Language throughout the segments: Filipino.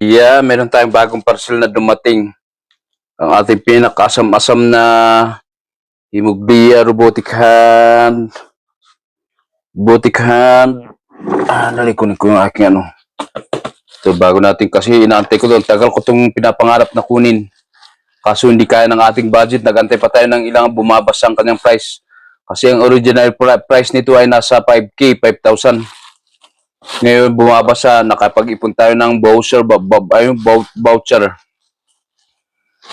Yeah, meron tayong bagong parcel na dumating. Ang ating pinakasam-asam na Himugbiya Robotic Hand. Nalikunin ko yung aking ano. Ito, bago natin kasi inaantay ko doon. Tagal ko itong pinapangarap na kunin. Kaso hindi kaya ng ating budget. Nagantay pa tayo ng ilang bumabas ang kanyang price. Kasi ang original price nito ay nasa 5K, 5,000. Ngayon bumabasa, nakapag-ipon tayo ng voucher.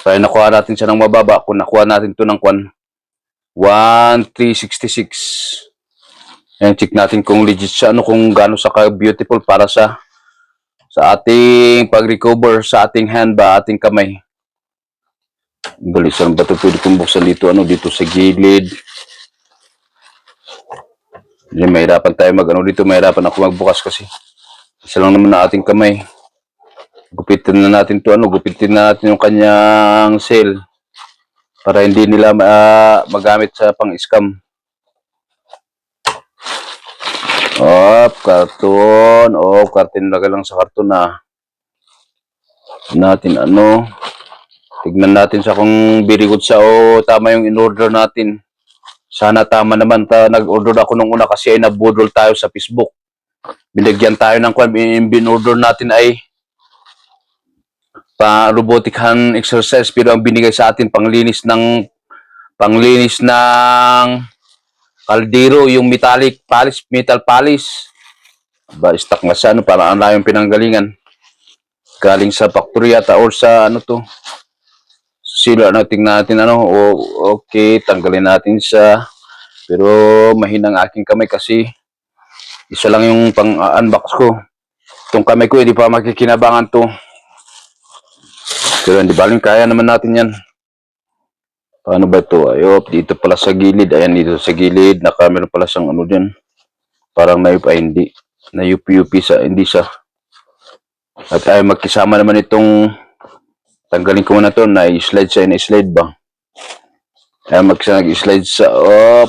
Kaya nakuha natin siya ng mababa. Kung nakuha natin ito ng 1,366. Ayan, check natin kung legit siya, kung gaano sa ka-beautiful para sa ating pag-recover sa ating hand ba, ating kamay. Balisan ba ito? Pwede kong buksan dito, dito sa gilid. Mahirapan tayo dito, mahirapan ako magbukas kasi isa lang naman na ating kamay. Gupitin na natin to, gupitin na natin yung kanyang cell para hindi nila magamit sa pang-scam. Karton. Karton lagay lang sa karton na. Natin tignan natin sa kung very good siya o tama yung in-order natin. Sana tama naman. Nag-order ako nung una kasi ay nabudol tayo sa Facebook. Binigyan tayo ng bin-order natin ay robotic hand exercise, pero ang binigay sa atin panglinis ng kaldero, yung metal polish. Stock na siya, para ang layong pinanggalingan. Galing sa factory yata or sa sila, tingnan natin okay, tanggalin natin siya. Pero mahinang aking kamay kasi isa lang yung pang-unbox ko. Itong kamay ko, hindi pa makikinabangan to. Pero hindi baling, kaya naman natin yan. Paano ba ito? Dito pala sa gilid. Ayan, dito sa gilid. Meron pala siyang dyan. Parang hindi. Nayupi-yupi sa, hindi siya. At ay magkisama naman itong, tanggalin ko muna ito, na-slide siya, na-slide ba? Ayan, nag-slide siya.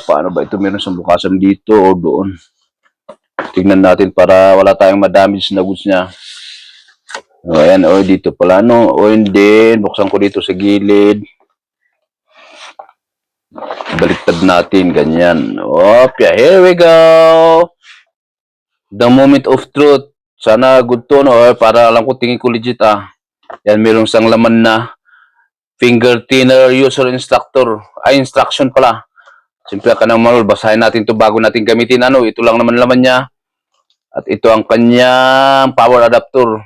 Paano ba ito? Meron siyang bukasan dito o doon. Tingnan natin para wala tayong madamage na goods niya. Ayan, dito pala, hindi. Buksan ko dito sa gilid. Baliktad natin, ganyan. Here we go. The moment of truth. Sana good to, para alam ko, tingin ko legit, Yan, mayroong isang laman na finger thinner user instruction pala. Simple ka naman, basahin natin to bago natin gamitin. Ito lang naman laman niya. At ito ang kanyang power adapter.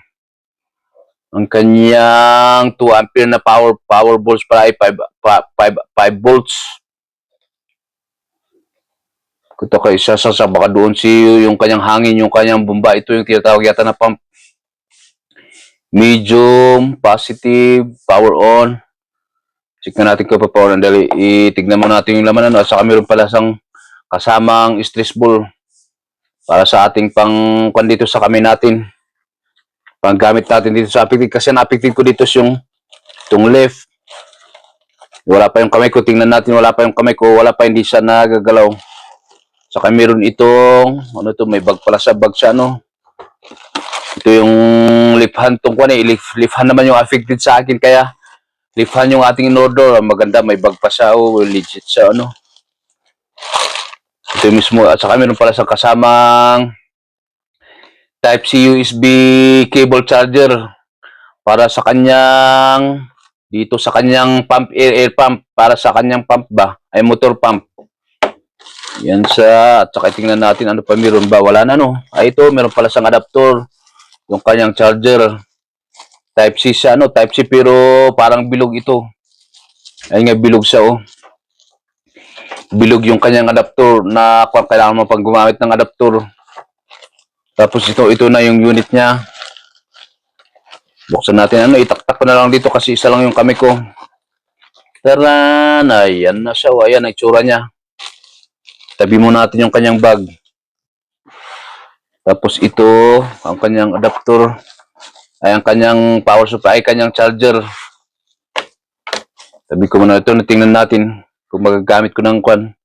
Ang kanyang 2 ampere na power volts para ay 5 volts. Ito kay isa sa baka doon yung kanyang hangin, yung kanyang bomba. Ito yung tinatawag yata na pump. Medium, positive, power on. Check na natin kung pa-power on. Dali, itignan mo natin yung laman. At saka meron pala sang kasamang stress ball para sa ating pang dito sa kamay natin. Panggamit natin dito sa affected. Kasi na-affected ko dito itong left. Wala pa yung kamay ko. Tingnan natin, wala pa yung kamay ko. Wala pa, hindi siya nagagalaw. Saka meron itong, may bag pala sa bag siya, Ito yung left hand tong left hand naman yung affected sa akin, kaya left hand yung ating in-order. Maganda, may bag pa siya, legit siya, Ito yung mismo, at saka meron pala sa kasamang Type-C USB cable charger para sa kanyang, dito sa kanyang pump, air pump, para sa kanyang pump ba, ay motor pump. Yan siya. At saka tingnan natin ano pa meron ba. Wala na ito, meron pala siyang adapter. Yung kanyang charger. Type-C siya Type-C pero parang bilog ito. Ayun nga, bilog siya Bilog yung kanyang adapter na kailangan mo pang gumamit ng adapter. Tapos ito na yung unit niya. Buksan natin itaktak ko na lang dito kasi isa lang yung kamay ko. Taran! Ayan na siya. Ayan ang itsura niya. Tabi mo natin yung kanyang bag. Tapos ito, ang kanyang adapter. Ay ang kanyang power supply, kanyang charger. Sabi ko muna ito, tingnan natin kung magagamit ko ng kwan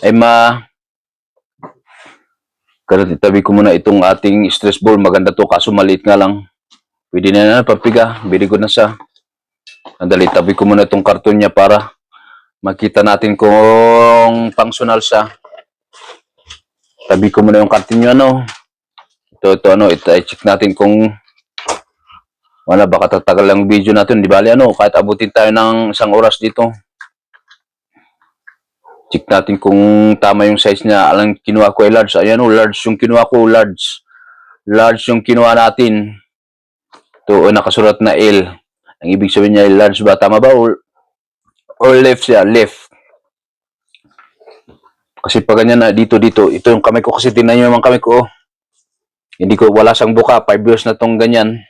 ay tabi ko muna itong ating stress ball. Maganda to, kaso maliit nga lang. Pwede na na, papiga. Very good na siya. Andali, tabi ko muna itong karton niya para makita natin kung functional siya. Tabi ko muna yung karton niya, ano. Ito, i-check natin kung wala, baka tatagal lang video natin. Di bali, ano, kahit abutin tayo ng 1 oras dito. Check natin kung tama yung size niya. Alang kinuha ko ay large. Ayan o, large yung kinuha ko, large. Large yung kinuha natin. Ito, nakasulat na L. Ang ibig sabihin niya ay large ba? Tama ba? Or left siya, left. Kasi pag ganyan na, dito. Ito yung kamay ko kasi, tingnan nyo yung kamay ko. Oh. Hindi ko, wala siyang buka. 5 years na tong ganyan.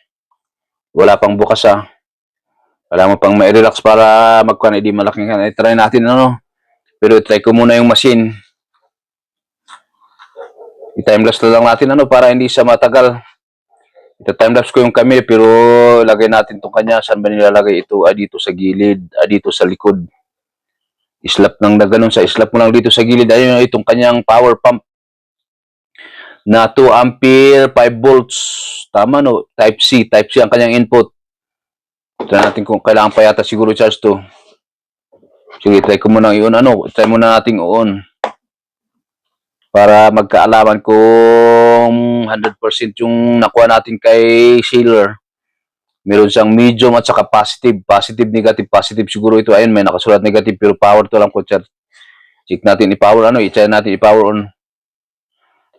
Wala pang buka siya. Wala mo pang ma-relax para magkuhan, hindi malaking kan. Try natin, ano. Pero try ko muna yung machine. I-timelapse na lang natin, ano, para hindi siya matagal. Ito-timelapse ko yung camera, pero lagay natin itong kanya. Saan ba nilalagay ito? Dito sa gilid. Dito sa likod. Islap lang na ganun. Sa islap mo lang dito sa gilid. Ayun, itong kanyang power pump. Na 2 ampere, 5 volts. Tama, no? Type C. Type C ang kanyang input. Try natin kung kailangan pa yata siguro charge to. Sige, try ko muna i-on. Ano? Try muna natin i-on. Para magkaalaman kung 100% yung nakuha natin kay Sailor. Meron siyang medium at saka positive. Positive, negative, positive. Siguro ito, ayun, may nakasulat negative pero power to lang po. Check natin i-power, ano, i-try natin i-power on.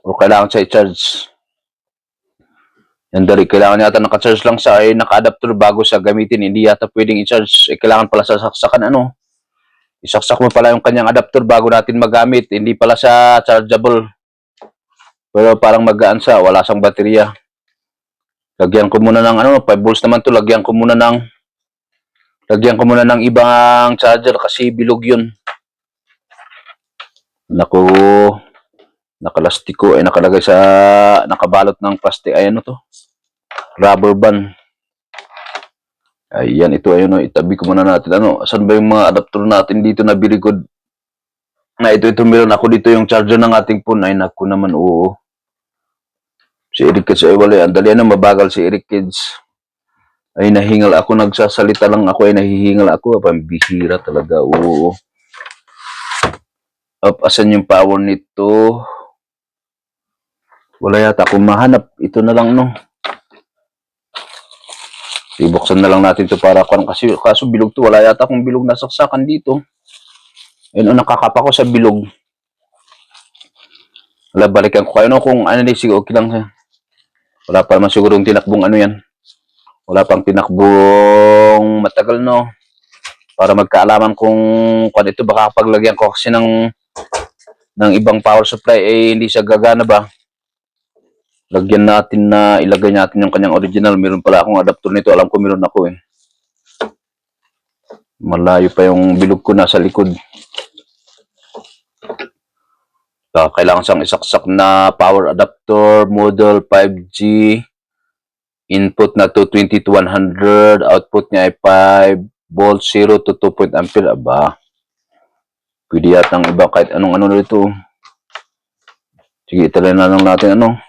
O kailangan siya i-charge. Yan, dali. Kailangan yata naka-charge lang siya ay naka-adapter bago siya gamitin. Hindi yata pwedeng i-charge. Kailangan pala sa saksakan, ano. Isaksak mo pala yung kanyang adapter bago natin magamit. Hindi pala siya chargeable. Pero parang magaan siya. Wala siyang baterya. Lagyan ko muna ng, ano, 5 volts naman to. Lagyan ko muna ng ibang charger kasi bilog yun. Naku, nakalastiko ay nakalagay sa, nakabalot ng plastic. Ayan, to. Rubber band. Ayan, ito, ayun, itabi ko muna natin. Ano, saan ba yung mga adapter natin dito na very good? Na ito, meron ako dito yung charger ng ating phone. Ay, naku naman, oo. Si Eric Kids ay wala. Andali na, mabagal si Eric Kids. Ay, nahingal ako. Nagsasalita lang ako. Ay, nahihingal ako. Pambihira talaga, oo. Asan yung power nito? Wala yata akong mahanap. Ito na lang, no. Ibuksan na lang natin ito para kaso bilog to. Wala yata akong bilog na saksakan dito. Ayun, nakakapa ko sa bilog. Wala, balikan ko kayo, no, kung ano din, sige, okay lang. Wala pa naman siguro yung tinakbong ano yan. Wala pang tinakbong matagal, no. Para magkaalaman kung ito, baka paglagyan ko kasi ng ibang power supply, hindi siya gagana ba. Lagyan natin na, ilagay natin yung kanyang original. Meron pala akong adapter nito. Alam ko meron ako eh. Malayo pa yung bilog ko nasa likod. Kailangan siyang isaksak na power adapter, model 5G. Input na 220 to 100. Output niya ay 5 volts, 0 to 2 ampere. Aba. Pwede yatang iba kahit anong ano nito. Sige, italay na lang natin ano.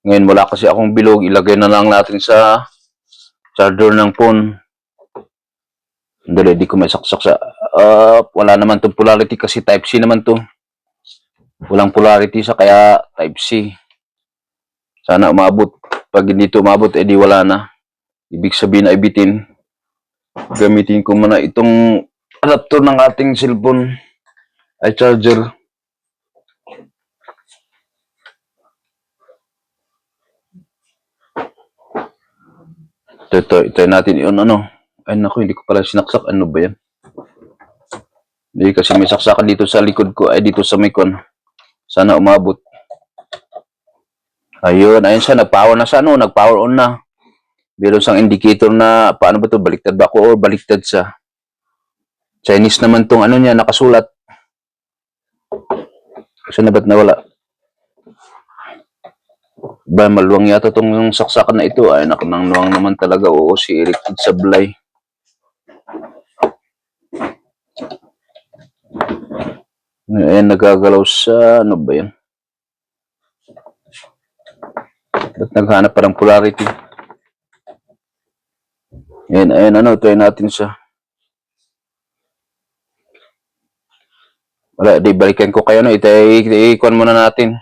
Ngayon wala kasi akong bilog, ilagay na lang natin sa charger ng phone. Dali, di ko may saksak sa wala naman itong polarity kasi type C naman to. Walang polarity sa kaya type C. Sana umabot. Pag hindi ito umabot, edi wala na. Ibig sabihin ay bitin. Gamitin ko muna itong adapter ng ating cellphone ay charger. Ito natin yun, ano. Ay naku, hindi ko pala sinaksak. Ano ba yan? Hindi kasi may saksakan dito sa likod ko. Ay dito sa may kon. Sana umabot. Ayun siya. Nag-power na siya, no. Nag-power on na. Meron siyang indicator na, paano ba ito? Baliktad ba ako or baliktad siya? Chinese naman tong ano niya, nakasulat. Kasi na ba't nawala? Ba, maluwang yata itong saksakan na ito. Ay, nakanangluwang naman talaga. Oo, si Eric Kids Sablay. Ayan, nagagalaw sa, ano ba yan? Ba't naghanap pa ng polarity? Ayan, ano, try natin siya. Wala, di balikan ko kayo, no? Ikuan muna natin.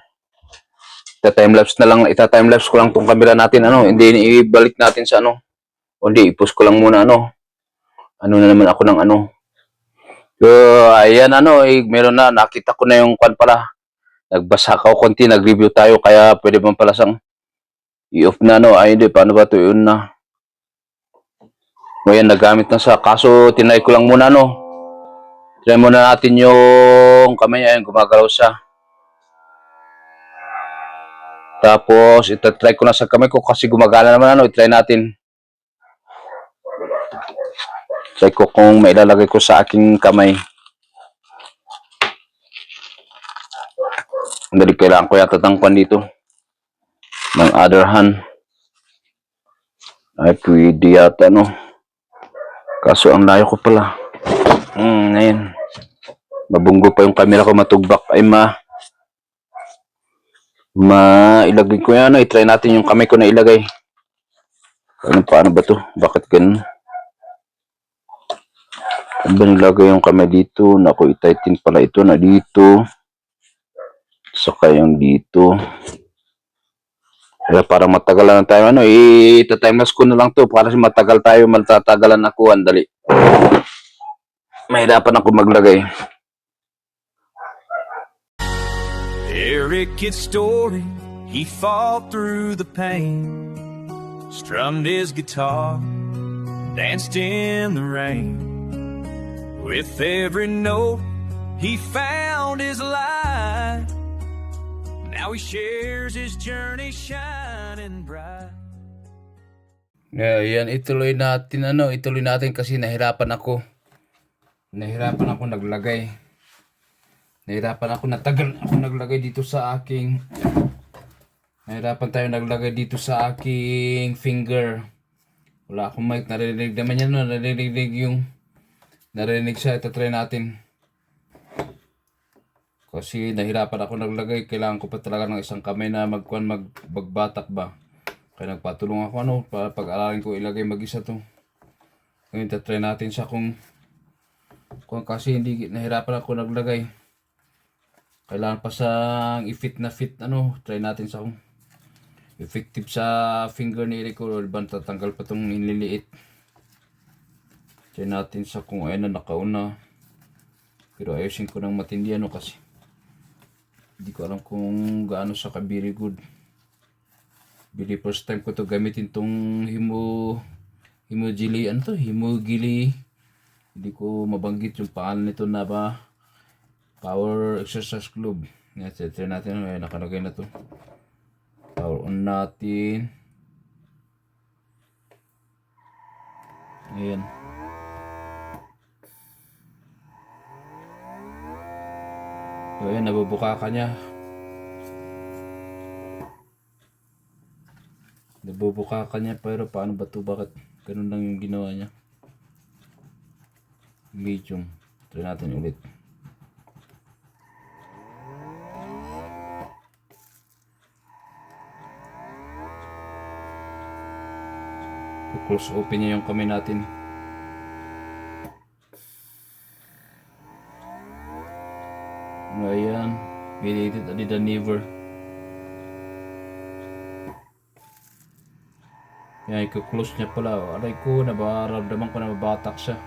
Ita-timelapse ko lang tong camera natin, ano? Hindi, ibalik natin sa, ano? O hindi, i-post ko lang muna, ano? Ano na naman ako ng, ano? So, ayan, ano, meron na, nakita ko na yung kwan pala. Nagbasa ako konti, nag-review tayo, kaya pwede man pala sang i-off na, no? Ay, hindi, paano ba ito? Yun na. O yan, nagamit na sa, kaso, tinry ko lang muna, no? Try muna natin yung kamay, ayan, gumagalaw siya. Tapos, itatry ko na sa kamay ko kasi gumagana naman, ano, itry natin. Try ko kung mailalagay ko sa aking kamay. Dali, kailangan ko yata tangkwan dito. Ng other hand. Ay, pwede yata, no? Kaso, ang layo ko pala. Ngayon. Mabunggo pa yung camera ko, matugbak. Ay, ilagay ko yan, no? I-try natin yung kamay ko na ilagay. Paano ba to? Bakit ganun? Ano ba nilagay yung kamay dito? Naku, i-tighten pala ito na dito. Saka yung dito. Kaya para matagal lang tayo, ano, ita-timelapse ko na lang to para matagal tayo, matatagalan ako. Andali. Mahirapan ako maglagay. Eric gets story, he fought through the pain, strummed his guitar, danced in the rain. With every note, he found his light. Now he shares his journey shining bright. Yan, ituloy natin kasi nahirapan ako naglagay. Natagal ako naglagay dito sa aking, nahirapan tayo naglagay dito sa aking finger. Wala akong mic, narinig naman yan, no? Narinig siya, ito try natin. Kasi nahirapan ako naglagay, kailangan ko pa talaga ng isang kamay na magbatak ba. Kaya nagpatulong ako, ano, para pag-aralin ko ilagay mag-isa to. Ngayon, try natin siya kung kasi hindi nahirapan ako naglagay. Kailangan pa sa i-fit, ano, try natin sa kung effective sa finger ni Eric, o ba tatanggal pa itong inliliit. Try natin sa kung ayun na nakauna. Pero ayusin ko ng matindi, ano, kasi hindi ko alam kung gaano siya ka very good. Bili first time ko to gamitin tong hemogili. Hindi ko mabanggit yung pangalan nito na ba. Power Exercise Club. Try natin, ano, nakalagay na to. Power on natin. Ayan. So, ayan, nabubuka ka niya. Nabubuka ka niya, pero paano ba to? Bakit ganun lang yung ginawa niya? Medium. Try natin ulit. Close open niya yung kamay natin. Ayan. Binitit adi the never. Yan, i-close niya pala. Aray ko, nabaramdaman ko na mabatak siya.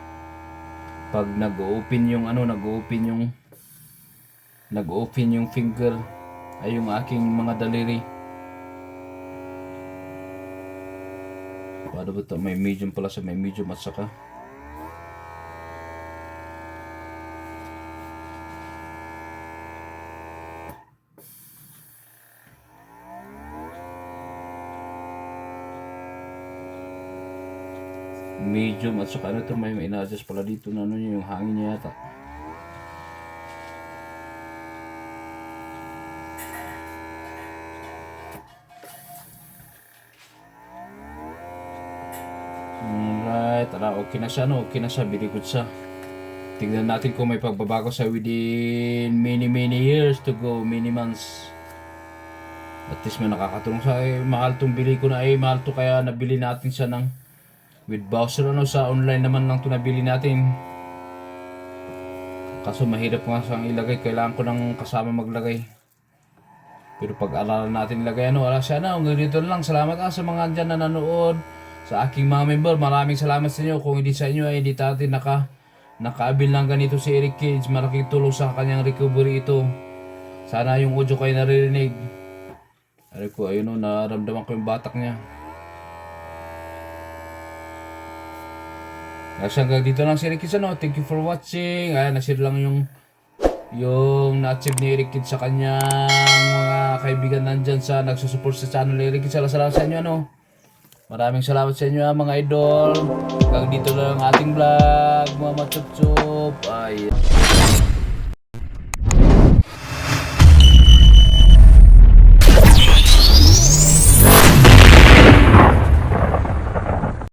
Pag nag-open yung finger ay yung aking mga daliri. Paano ba ito? May medium pala siya. May medium at saka ano ito, may ina-adjust pala dito na ano yung hangin niya yata. Alright, okay na siya, very good siya. tignan natin kung may pagbabago sa within many years to go, many months. At least may nakakatulong sa mahal tong bili ko na mahal to, kaya nabili natin siya ng with voucher sa online naman lang to nabili natin. Kaso mahirap nga siyang ilagay, kailangan ko ng kasama maglagay. Pero pag-aralan natin ilagay wala siya hanggang dito lang. Salamat sa mga andyan na nanood. Sa aking mga member, maraming salamat sa inyo. Kung hindi sa inyo ay hindi natin nakaabil lang ganito si Eric Cage. Malaking tulong sa kanyang recovery ito. Sana yung audio kayo naririnig. Ari ko, ayun naramdaman ko yung batak niya. Kasi hanggang dito lang si Eric Cage. Thank you for watching. Nasir lang yung na-achieve ni Eric Cage sa kanyang mga kaibigan nandyan sa nagsusupport sa channel ni Eric Cage. Salamat sa inyo Maraming salamat sa inyo mga idol. Hanggang dito lang ang ating vlog mga machup-chup.